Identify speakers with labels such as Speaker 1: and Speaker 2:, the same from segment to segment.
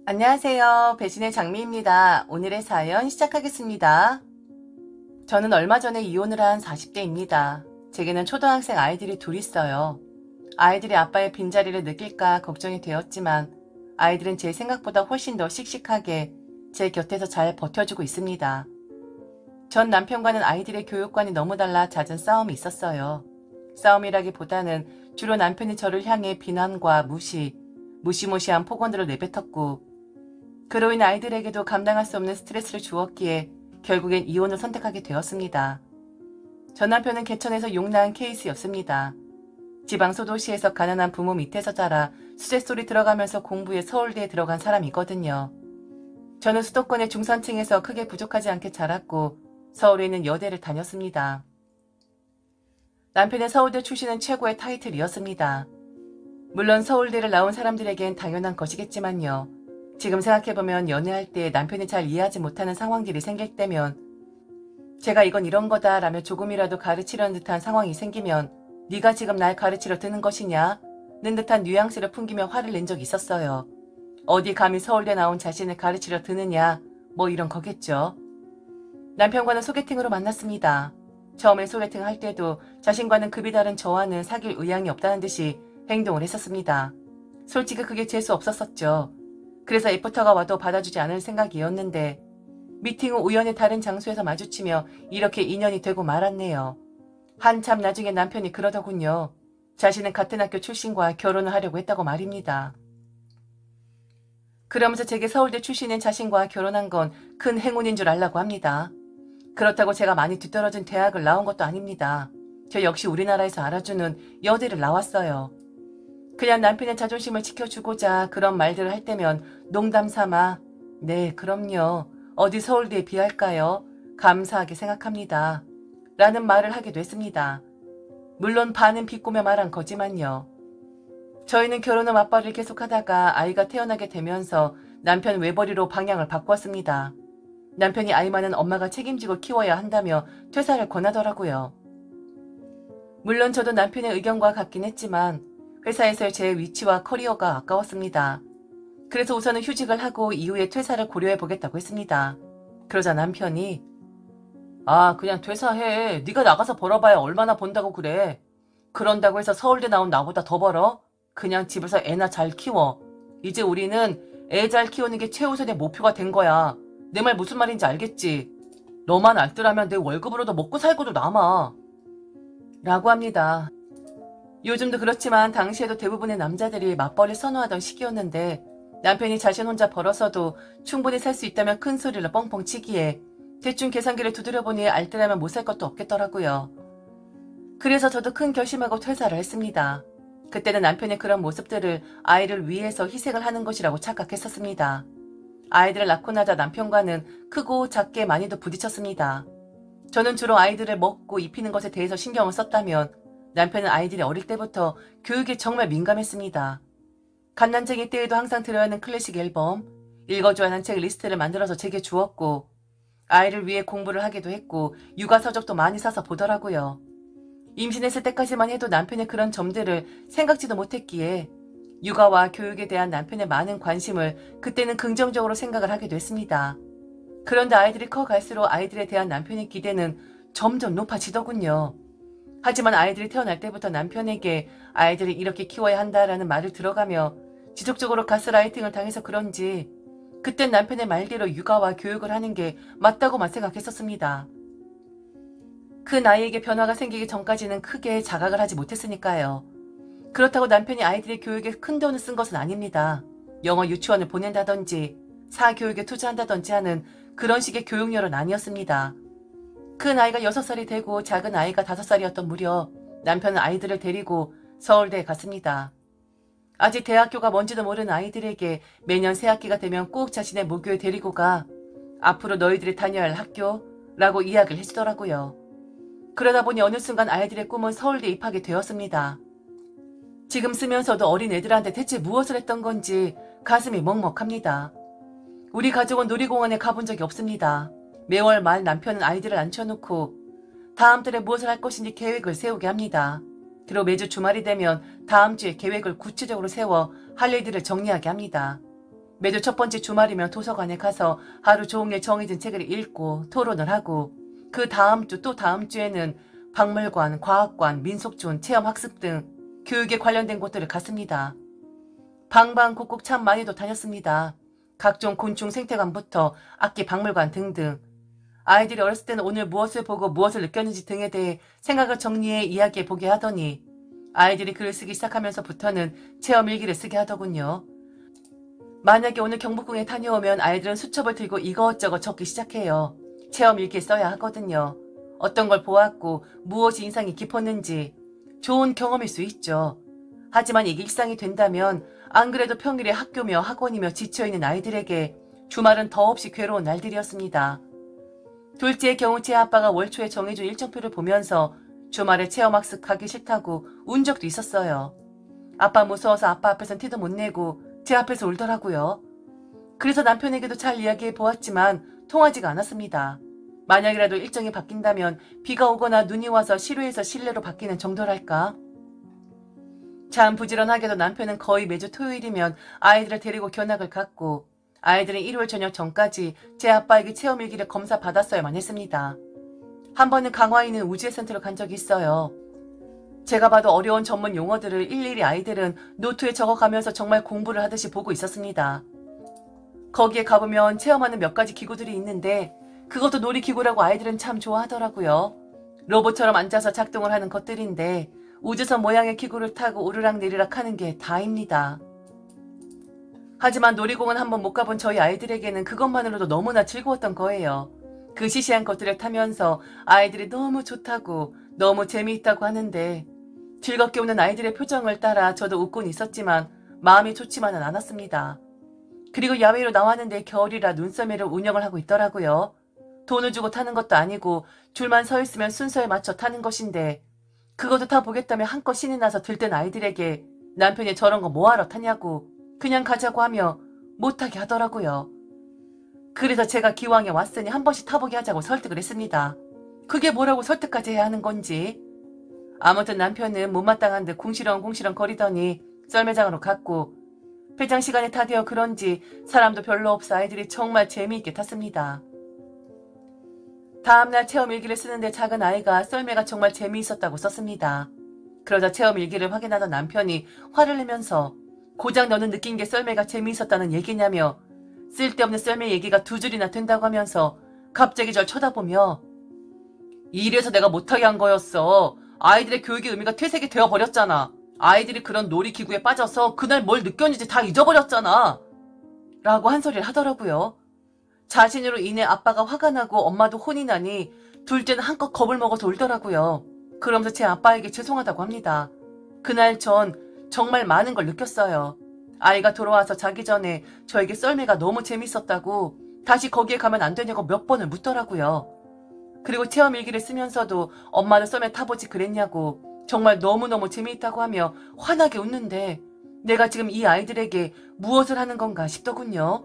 Speaker 1: 안녕하세요. 배신의 장미입니다. 오늘의 사연 시작하겠습니다. 저는 얼마 전에 이혼을 한 40대입니다. 제게는 초등학생 아이들이 둘 있어요. 아이들이 아빠의 빈자리를 느낄까 걱정이 되었지만 아이들은 제 생각보다 훨씬 더 씩씩하게 제 곁에서 잘 버텨주고 있습니다. 전 남편과는 아이들의 교육관이 너무 달라 잦은 싸움이 있었어요. 싸움이라기보다는 주로 남편이 저를 향해 비난과 무시무시한 폭언들을 내뱉었고 그로 인해 아이들에게도 감당할 수 없는 스트레스를 주었기에 결국엔 이혼을 선택하게 되었습니다. 전 남편은 개천에서 용나은 케이스였습니다. 지방 소도시에서 가난한 부모 밑에서 자라 수제소리 들어가면서 공부해 서울대에 들어간 사람이거든요. 저는 수도권의 중산층에서 크게 부족하지 않게 자랐고 서울에 있는 여대를 다녔습니다. 남편의 서울대 출신은 최고의 타이틀이었습니다. 물론 서울대를 나온 사람들에겐 당연한 것이겠지만요. 지금 생각해보면 연애할 때 남편이 잘 이해하지 못하는 상황들이 생길 때면 제가 이건 이런 거다 라며 조금이라도 가르치려는 듯한 상황이 생기면 네가 지금 날 가르치려 드는 것이냐? 는 듯한 뉘앙스를 풍기며 화를 낸 적이 있었어요. 어디 감히 서울대 나온 자신을 가르치려 드느냐 뭐 이런 거겠죠. 남편과는 소개팅으로 만났습니다. 처음에 소개팅 할 때도 자신과는 급이 다른 저와는 사귈 의향이 없다는 듯이 행동을 했었습니다. 솔직히 그게 재수 없었었죠. 그래서 애프터가 와도 받아주지 않을 생각이었는데 미팅 후 우연히 다른 장소에서 마주치며 이렇게 인연이 되고 말았네요. 한참 나중에 남편이 그러더군요. 자신은 같은 학교 출신과 결혼을 하려고 했다고 말입니다. 그러면서 제게 서울대 출신인 자신과 결혼한 건 큰 행운인 줄 알라고 합니다. 그렇다고 제가 많이 뒤떨어진 대학을 나온 것도 아닙니다. 저 역시 우리나라에서 알아주는 여대를 나왔어요. 그냥 남편의 자존심을 지켜주고자 그런 말들을 할 때면 농담 삼아 네 그럼요. 어디 서울대에 비할까요? 감사하게 생각합니다. 라는 말을 하기도 했습니다. 물론 반은 비꼬며 말한 거지만요. 저희는 결혼 후 맞벌이를 계속하다가 아이가 태어나게 되면서 남편 외벌이로 방향을 바꾸었습니다. 남편이 아이 많은 엄마가 책임지고 키워야 한다며 퇴사를 권하더라고요. 물론 저도 남편의 의견과 같긴 했지만 회사에서의 제 위치와 커리어가 아까웠습니다. 그래서 우선은 휴직을 하고 이후에 퇴사를 고려해보겠다고 했습니다. 그러자 남편이 그냥 퇴사해. 네가 나가서 벌어봐야 얼마나 번다고 그래. 그런다고 해서 서울대 나온 나보다 더 벌어? 그냥 집에서 애나 잘 키워. 이제 우리는 애 잘 키우는 게 최우선의 목표가 된 거야. 내 말 무슨 말인지 알겠지? 너만 알뜰하면 내 월급으로도 먹고 살고도 남아. 라고 합니다. 요즘도 그렇지만 당시에도 대부분의 남자들이 맞벌이 선호하던 시기였는데 남편이 자신 혼자 벌어서도 충분히 살 수 있다면 큰 소리를 뻥뻥 치기에 대충 계산기를 두드려보니 알뜰하면 못 살 것도 없겠더라고요. 그래서 저도 큰 결심하고 퇴사를 했습니다. 그때는 남편의 그런 모습들을 아이를 위해서 희생을 하는 것이라고 착각했었습니다. 아이들을 낳고 나자 남편과는 크고 작게 많이도 부딪혔습니다. 저는 주로 아이들을 먹고 입히는 것에 대해서 신경을 썼다면 남편은 아이들이 어릴 때부터 교육에 정말 민감했습니다. 갓난쟁이 때에도 항상 들어야 하는 클래식 앨범, 읽어줘야 하는 책 리스트를 만들어서 제게 주었고 아이를 위해 공부를 하기도 했고 육아 서적도 많이 사서 보더라고요. 임신했을 때까지만 해도 남편의 그런 점들을 생각지도 못했기에 육아와 교육에 대한 남편의 많은 관심을 그때는 긍정적으로 생각을 하기도 했습니다. 그런데 아이들이 커갈수록 아이들에 대한 남편의 기대는 점점 높아지더군요. 하지만 아이들이 태어날 때부터 남편에게 아이들을 이렇게 키워야 한다라는 말을 들어가며 지속적으로 가스라이팅을 당해서 그런지 그땐 남편의 말대로 육아와 교육을 하는 게 맞다고만 생각했었습니다. 그 나이에게 변화가 생기기 전까지는 크게 자각을 하지 못했으니까요. 그렇다고 남편이 아이들의 교육에 큰 돈을 쓴 것은 아닙니다. 영어 유치원을 보낸다든지 사교육에 투자한다든지 하는 그런 식의 교육열은 아니었습니다. 큰 아이가 6살이 되고 작은 아이가 5살이었던 무렵 남편은 아이들을 데리고 서울대에 갔습니다. 아직 대학교가 뭔지도 모르는 아이들에게 매년 새학기가 되면 꼭 자신의 모교에 데리고 가 앞으로 너희들이 다녀야 할 학교라고 이야기를 해주더라고요. 그러다 보니 어느 순간 아이들의 꿈은 서울대에 입학이 되었습니다. 지금 쓰면서도 어린 애들한테 대체 무엇을 했던 건지 가슴이 먹먹합니다. 우리 가족은 놀이공원에 가본 적이 없습니다. 매월 말 남편은 아이들을 앉혀놓고 다음 달에 무엇을 할 것인지 계획을 세우게 합니다. 그리고 매주 주말이 되면 다음 주에 계획을 구체적으로 세워 할 일들을 정리하게 합니다. 매주 첫 번째 주말이면 도서관에 가서 하루 종일 정해진 책을 읽고 토론을 하고 그 다음 주 또 다음 주에는 박물관, 과학관, 민속촌, 체험학습 등 교육에 관련된 곳들을 갔습니다. 방방곡곡 참 많이도 다녔습니다. 각종 곤충 생태관부터 악기 박물관 등등. 아이들이 어렸을 때는 오늘 무엇을 보고 무엇을 느꼈는지 등에 대해 생각을 정리해 이야기해보게 하더니 아이들이 글을 쓰기 시작하면서부터는 체험일기를 쓰게 하더군요. 만약에 오늘 경복궁에 다녀오면 아이들은 수첩을 들고 이것저것 적기 시작해요. 체험일기에 써야 하거든요. 어떤 걸 보았고 무엇이 인상이 깊었는지 좋은 경험일 수 있죠. 하지만 이게 일상이 된다면 안 그래도 평일에 학교며 학원이며 지쳐있는 아이들에게 주말은 더없이 괴로운 날들이었습니다. 둘째의 경우 제 아빠가 월초에 정해준 일정표를 보면서 주말에 체험학습 가기 싫다고 운 적도 있었어요. 아빠 무서워서 아빠 앞에선 티도 못 내고 제 앞에서 울더라고요. 그래서 남편에게도 잘 이야기해 보았지만 통하지가 않았습니다. 만약이라도 일정이 바뀐다면 비가 오거나 눈이 와서 실외에서 실내로 바뀌는 정도랄까? 참 부지런하게도 남편은 거의 매주 토요일이면 아이들을 데리고 견학을 갔고 아이들은 일요일 저녁 전까지 제 아빠에게 체험일기를 검사 받았어야만 했습니다. 한 번은 강화에 있는 우주센터로 간 적이 있어요. 제가 봐도 어려운 전문 용어들을 일일이 아이들은 노트에 적어가면서 정말 공부를 하듯이 보고 있었습니다. 거기에 가보면 체험하는 몇 가지 기구들이 있는데 그것도 놀이기구라고 아이들은 참 좋아하더라고요. 로봇처럼 앉아서 작동을 하는 것들인데 우주선 모양의 기구를 타고 오르락 내리락 하는 게 다입니다. 하지만 놀이공원 한번 못 가본 저희 아이들에게는 그것만으로도 너무나 즐거웠던 거예요. 그 시시한 것들을 타면서 아이들이 너무 좋다고 너무 재미있다고 하는데 즐겁게 웃는 아이들의 표정을 따라 저도 웃곤 있었지만 마음이 좋지만은 않았습니다. 그리고 야외로 나왔는데 겨울이라 눈썰매를 운영을 하고 있더라고요. 돈을 주고 타는 것도 아니고 줄만 서 있으면 순서에 맞춰 타는 것인데 그것도 타보겠다며 한껏 신이 나서 들뜬 아이들에게 남편이 저런 거 뭐하러 타냐고 그냥 가자고 하며 못타게 하더라고요. 그래서 제가 기왕에 왔으니 한 번씩 타보게 하자고 설득을 했습니다. 그게 뭐라고 설득까지 해야 하는 건지. 아무튼 남편은 못마땅한 듯 궁시렁궁시렁 거리더니 썰매장으로 갔고 배장 시간이 다 되어 그런지 사람도 별로 없어 아이들이 정말 재미있게 탔습니다. 다음날 체험일기를 쓰는데 작은 아이가 썰매가 정말 재미있었다고 썼습니다. 그러자 체험일기를 확인하던 남편이 화를 내면서 고작 너는 느낀 게 썰매가 재미있었다는 얘기냐며 쓸데없는 썰매 얘기가 두 줄이나 된다고 하면서 갑자기 절 쳐다보며 이래서 내가 못하게 한 거였어. 아이들의 교육의 의미가 퇴색이 되어버렸잖아. 아이들이 그런 놀이기구에 빠져서 그날 뭘 느꼈는지 다 잊어버렸잖아. 라고 한 소리를 하더라고요. 자신으로 인해 아빠가 화가 나고 엄마도 혼이 나니 둘째는 한껏 겁을 먹어서 울더라고요. 그러면서 제 아빠에게 죄송하다고 합니다. 그날 전 정말 많은 걸 느꼈어요. 아이가 돌아와서 자기 전에 저에게 썰매가 너무 재밌었다고 다시 거기에 가면 안 되냐고 몇 번을 묻더라고요. 그리고 체험일기를 쓰면서도 엄마도 썰매 타보지 그랬냐고 정말 너무너무 재미있다고 하며 환하게 웃는데 내가 지금 이 아이들에게 무엇을 하는 건가 싶더군요.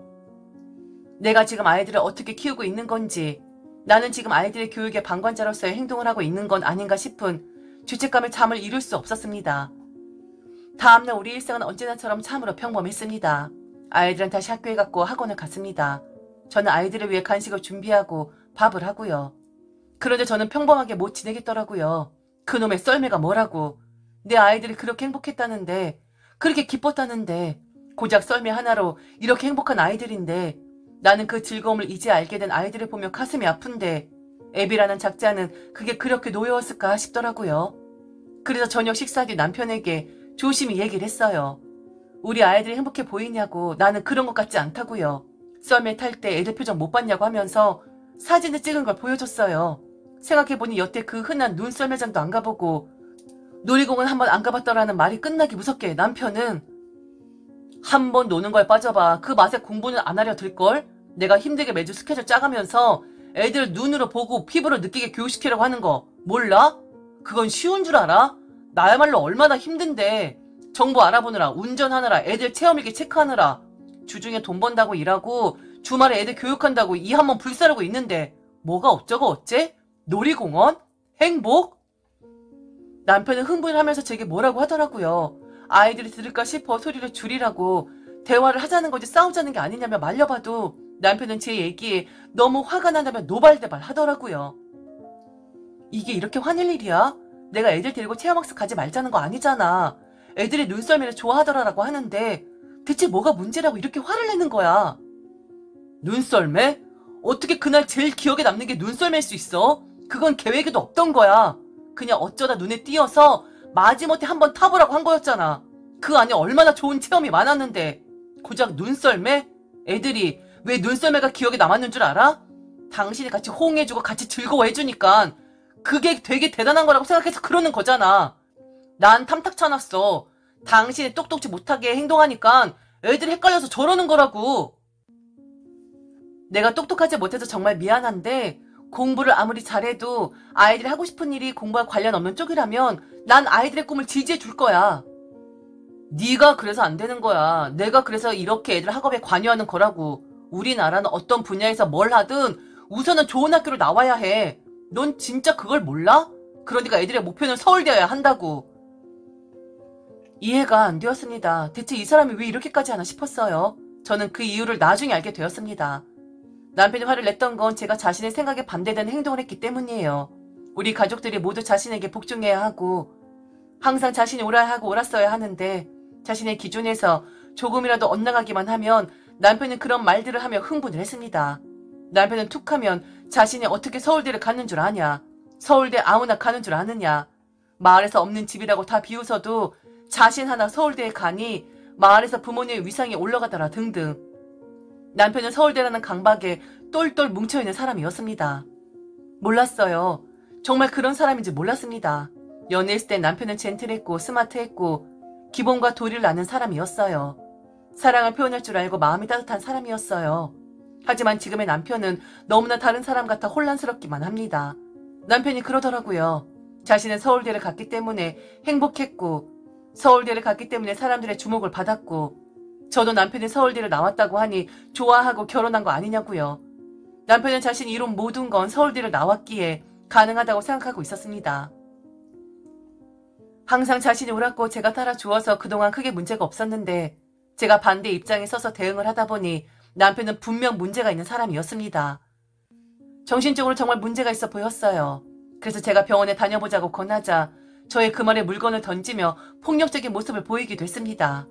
Speaker 1: 내가 지금 아이들을 어떻게 키우고 있는 건지 나는 지금 아이들의 교육의 방관자로서의 행동을 하고 있는 건 아닌가 싶은 죄책감에 잠을 이룰 수 없었습니다. 다음날 우리 일상은 언제나처럼 참으로 평범했습니다. 아이들은 다시 학교에 갔고 학원을 갔습니다. 저는 아이들을 위해 간식을 준비하고 밥을 하고요. 그런데 저는 평범하게 못 지내겠더라고요. 그놈의 썰매가 뭐라고. 내 아이들이 그렇게 행복했다는데 그렇게 기뻤다는데 고작 썰매 하나로 이렇게 행복한 아이들인데 나는 그 즐거움을 이제 알게 된 아이들을 보며 가슴이 아픈데 애비라는 작자는 그게 그렇게 노여웠을까 싶더라고요. 그래서 저녁 식사 뒤 남편에게 조심히 얘기를 했어요. 우리 아이들이 행복해 보이냐고 나는 그런 것 같지 않다고요. 썰매 탈 때 애들 표정 못 봤냐고 하면서 사진을 찍은 걸 보여줬어요. 생각해보니 여태 그 흔한 눈썰매장도 안 가보고 놀이공원 한번 안 가봤더라는 말이 끝나기 무섭게 남편은 한 번 노는 거에 빠져봐. 그 맛에 공부는 안 하려 들걸? 내가 힘들게 매주 스케줄 짜가면서 애들 눈으로 보고 피부로 느끼게 교육시키려고 하는 거 몰라? 그건 쉬운 줄 알아? 나야말로 얼마나 힘든데 정보 알아보느라 운전하느라 애들 체험일기 체크하느라 주중에 돈 번다고 일하고 주말에 애들 교육한다고 이 한 번 불사르고 있는데 뭐가 어쩌고 어째? 놀이공원? 행복? 남편은 흥분을 하면서 제게 뭐라고 하더라고요. 아이들이 들을까 싶어 소리를 줄이라고 대화를 하자는 거지 싸우자는 게 아니냐며 말려봐도 남편은 제 얘기에 너무 화가 난다며 노발대발 하더라고요. 이게 이렇게 화낼 일이야? 내가 애들 데리고 체험학습 가지 말자는 거 아니잖아. 애들이 눈썰매를 좋아하더라라고 하는데 대체 뭐가 문제라고 이렇게 화를 내는 거야? 눈썰매? 어떻게 그날 제일 기억에 남는 게 눈썰매일 수 있어? 그건 계획에도 없던 거야. 그냥 어쩌다 눈에 띄어서 마지못해 한번 타보라고 한 거였잖아. 그 안에 얼마나 좋은 체험이 많았는데 고작 눈썰매? 애들이 왜 눈썰매가 기억에 남았는 줄 알아? 당신이 같이 호응해주고 같이 즐거워해주니까 그게 되게 대단한 거라고 생각해서 그러는 거잖아. 난 탐탁 쳐놨어. 당신이 똑똑지 못하게 행동하니까 애들이 헷갈려서 저러는 거라고. 내가 똑똑하지 못해서 정말 미안한데 공부를 아무리 잘해도 아이들이 하고 싶은 일이 공부와 관련 없는 쪽이라면 난 아이들의 꿈을 지지해 줄 거야. 네가 그래서 안 되는 거야. 내가 그래서 이렇게 애들 학업에 관여하는 거라고. 우리나라는 어떤 분야에서 뭘 하든 우선은 좋은 학교로 나와야 해. 넌 진짜 그걸 몰라? 그러니까 애들의 목표는 서울대여야 한다고. 이해가 안 되었습니다. 대체 이 사람이 왜 이렇게까지 하나 싶었어요. 저는 그 이유를 나중에 알게 되었습니다. 남편이 화를 냈던 건 제가 자신의 생각에 반대되는 행동을 했기 때문이에요. 우리 가족들이 모두 자신에게 복종해야 하고 항상 자신이 옳아야 하고 옳았어야 하는데 자신의 기준에서 조금이라도 엇나가기만 하면 남편은 그런 말들을 하며 흥분을 했습니다. 남편은 툭하면 자신이 어떻게 서울대를 가는 줄 아냐. 서울대 아무나 가는 줄 아느냐. 마을에서 없는 집이라고 다 비웃어도 자신 하나 서울대에 가니 마을에서 부모님의 위상이 올라가더라 등등. 남편은 서울대라는 강박에 똘똘 뭉쳐있는 사람이었습니다. 몰랐어요. 정말 그런 사람인지 몰랐습니다. 연애했을 때 남편은 젠틀했고 스마트했고 기본과 도리를 아는 사람이었어요. 사랑을 표현할 줄 알고 마음이 따뜻한 사람이었어요. 하지만 지금의 남편은 너무나 다른 사람 같아 혼란스럽기만 합니다. 남편이 그러더라고요. 자신은 서울대를 갔기 때문에 행복했고 서울대를 갔기 때문에 사람들의 주목을 받았고 저도 남편이 서울대를 나왔다고 하니 좋아하고 결혼한 거 아니냐고요. 남편은 자신이 이룬 모든 건 서울대를 나왔기에 가능하다고 생각하고 있었습니다. 항상 자신이 옳았고 제가 따라주어서 그동안 크게 문제가 없었는데 제가 반대 입장에 서서 대응을 하다 보니 남편은 분명 문제가 있는 사람이었습니다. 정신적으로 정말 문제가 있어 보였어요. 그래서 제가 병원에 다녀보자고 권하자 저의 그 말에 물건을 던지며 폭력적인 모습을 보이기도 했습니다.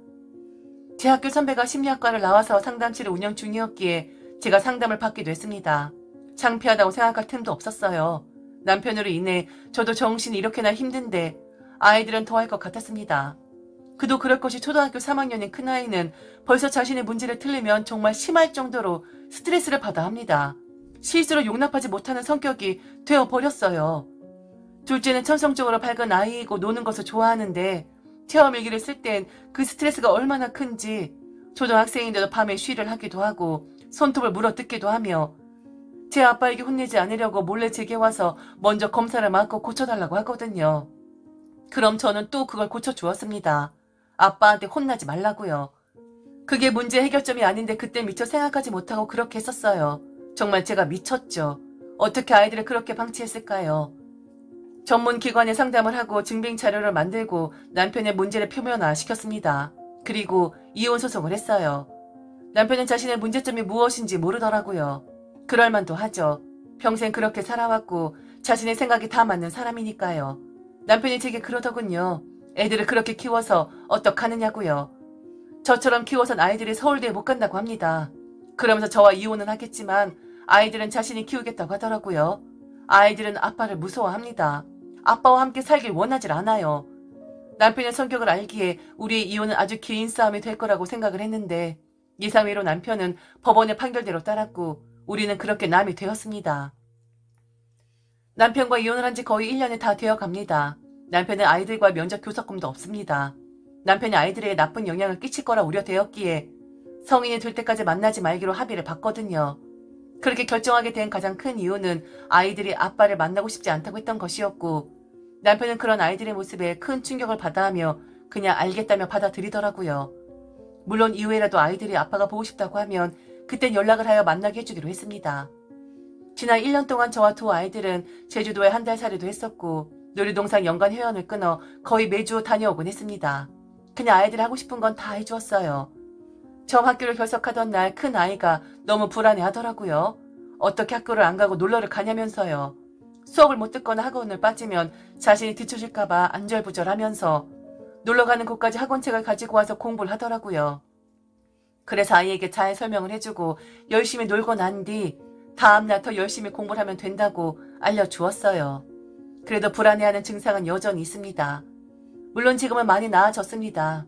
Speaker 1: 제 학교 선배가 심리학과를 나와서 상담실을 운영 중이었기에 제가 상담을 받기도 했습니다. 창피하다고 생각할 틈도 없었어요. 남편으로 인해 저도 정신이 이렇게나 힘든데 아이들은 더 할 것 같았습니다. 그도 그럴 것이 초등학교 3학년인 큰아이는 벌써 자신의 문제를 틀리면 정말 심할 정도로 스트레스를 받아 합니다. 실수를 용납하지 못하는 성격이 되어버렸어요. 둘째는 천성적으로 밝은 아이이고 노는 것을 좋아하는데 체험일기를 쓸 땐 그 스트레스가 얼마나 큰지 초등학생인데도 밤에 쉬를 하기도 하고 손톱을 물어뜯기도 하며 제 아빠에게 혼내지 않으려고 몰래 제게 와서 먼저 검사를 맡고 고쳐달라고 하거든요. 그럼 저는 또 그걸 고쳐주었습니다. 아빠한테 혼나지 말라고요. 그게 문제 해결점이 아닌데 그때 미처 생각하지 못하고 그렇게 했었어요. 정말 제가 미쳤죠. 어떻게 아이들을 그렇게 방치했을까요? 전문기관에 상담을 하고 증빙자료를 만들고 남편의 문제를 표면화시켰습니다. 그리고 이혼소송을 했어요. 남편은 자신의 문제점이 무엇인지 모르더라고요. 그럴 만도 하죠. 평생 그렇게 살아왔고 자신의 생각이 다 맞는 사람이니까요. 남편이 제게 그러더군요. 애들을 그렇게 키워서 어떡하느냐고요. 저처럼 키워선 아이들이 서울대에 못 간다고 합니다. 그러면서 저와 이혼은 하겠지만 아이들은 자신이 키우겠다고 하더라고요. 아이들은 아빠를 무서워합니다. 아빠와 함께 살길 원하질 않아요. 남편의 성격을 알기에 우리의 이혼은 아주 긴 싸움이 될 거라고 생각을 했는데 예상외로 남편은 법원의 판결대로 따랐고 우리는 그렇게 남이 되었습니다. 남편과 이혼을 한 지 거의 1년이 다 되어갑니다. 남편은 아이들과 면접 교섭금도 없습니다. 남편이 아이들에게 나쁜 영향을 끼칠 거라 우려되었기에 성인이 될 때까지 만나지 말기로 합의를 봤거든요. 그렇게 결정하게 된 가장 큰 이유는 아이들이 아빠를 만나고 싶지 않다고 했던 것이었고 남편은 그런 아이들의 모습에 큰 충격을 받아하며 그냥 알겠다며 받아들이더라고요. 물론 이후에라도 아이들이 아빠가 보고 싶다고 하면 그땐 연락을 하여 만나게 해주기로 했습니다. 지난 1년 동안 저와 두 아이들은 제주도에 한 달 살이도 했었고 놀이동산 연간 회원을 끊어 거의 매주 다녀오곤 했습니다. 그냥 아이들이 하고 싶은 건 다 해주었어요. 처음 학교를 결석하던 날 큰 아이가 너무 불안해하더라고요. 어떻게 학교를 안 가고 놀러를 가냐면서요. 수업을 못 듣거나 학원을 빠지면 자신이 뒤처질까봐 안절부절하면서 놀러 가는 곳까지 학원책을 가지고 와서 공부를 하더라고요. 그래서 아이에게 잘 설명을 해주고 열심히 놀고 난 뒤 다음날 더 열심히 공부를 하면 된다고 알려주었어요. 그래도 불안해하는 증상은 여전히 있습니다. 물론 지금은 많이 나아졌습니다.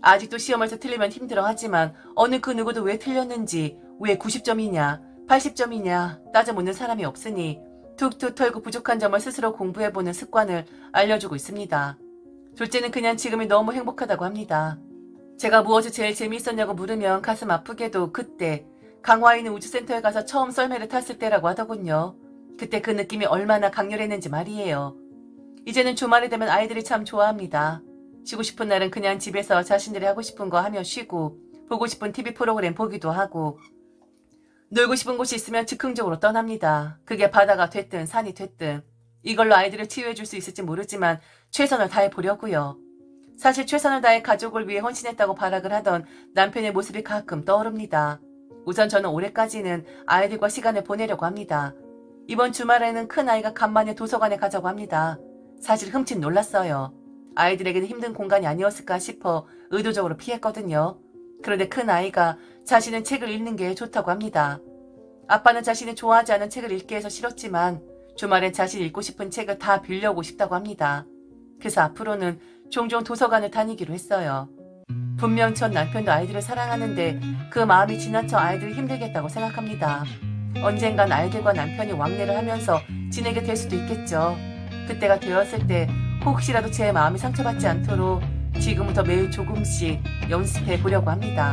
Speaker 1: 아직도 시험에서 틀리면 힘들어하지만 어느 그 누구도 왜 틀렸는지, 왜 90점이냐, 80점이냐 따져 묻는 사람이 없으니 툭툭 털고 부족한 점을 스스로 공부해보는 습관을 알려주고 있습니다. 둘째는 그냥 지금이 너무 행복하다고 합니다. 제가 무엇이 제일 재미있었냐고 물으면 가슴 아프게도 그때 강화에 있는 우주센터에 가서 처음 썰매를 탔을 때라고 하더군요. 그때 그 느낌이 얼마나 강렬했는지 말이에요. 이제는 주말이 되면 아이들이 참 좋아합니다. 쉬고 싶은 날은 그냥 집에서 자신들이 하고 싶은 거 하며 쉬고 보고 싶은 TV 프로그램 보기도 하고 놀고 싶은 곳이 있으면 즉흥적으로 떠납니다. 그게 바다가 됐든 산이 됐든 이걸로 아이들을 치유해 줄 수 있을지 모르지만 최선을 다해 보려고요. 사실 최선을 다해 가족을 위해 헌신했다고 발악을 하던 남편의 모습이 가끔 떠오릅니다. 우선 저는 올해까지는 아이들과 시간을 보내려고 합니다. 이번 주말에는 큰아이가 간만에 도서관에 가자고 합니다. 사실 흠칫 놀랐어요. 아이들에게는 힘든 공간이 아니었을까 싶어 의도적으로 피했거든요. 그런데 큰아이가 자신은 책을 읽는 게 좋다고 합니다. 아빠는 자신이 좋아하지 않은 책을 읽게 해서 싫었지만 주말엔 자신이 읽고 싶은 책을 다 빌려오고 싶다고 합니다. 그래서 앞으로는 종종 도서관을 다니기로 했어요. 분명 전 남편도 아이들을 사랑하는데 그 마음이 지나쳐 아이들이 힘들겠다고 생각합니다. 언젠간 아이들과 남편이 왕래를 하면서 지내게 될 수도 있겠죠. 그때가 되었을 때 혹시라도 제 마음이 상처받지 않도록 지금부터 매일 조금씩 연습해 보려고 합니다.